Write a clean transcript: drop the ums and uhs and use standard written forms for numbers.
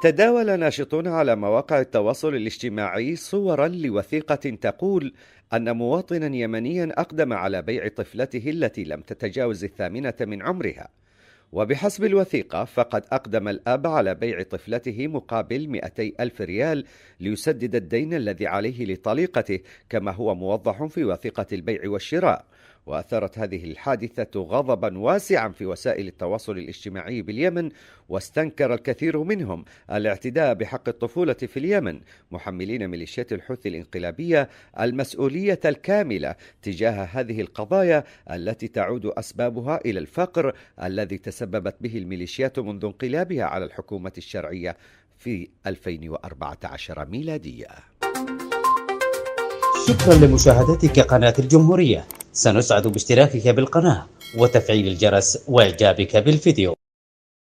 تداول ناشطون على مواقع التواصل الاجتماعي صورا لوثيقة تقول أن مواطنا يمنيا أقدم على بيع طفلته التي لم تتجاوز 8 من عمرها. وبحسب الوثيقة فقد أقدم الأب على بيع طفلته مقابل 200 ألف ريال ليسدد الدين الذي عليه لطليقته، كما هو موضح في وثيقة البيع والشراء. وأثارت هذه الحادثة غضبا واسعا في وسائل التواصل الاجتماعي باليمن، واستنكر الكثير منهم الاعتداء بحق الطفولة في اليمن، محملين ميليشيات الحوثي الانقلابية المسؤولية الكاملة تجاه هذه القضايا التي تعود أسبابها إلى الفقر الذي تسببت به الميليشيات منذ انقلابها على الحكومة الشرعية في 2014 ميلادية. شكرا لمشاهدتك قناة الجمهورية. سنسعد باشتراكك بالقناة وتفعيل الجرس وإعجابك بالفيديو.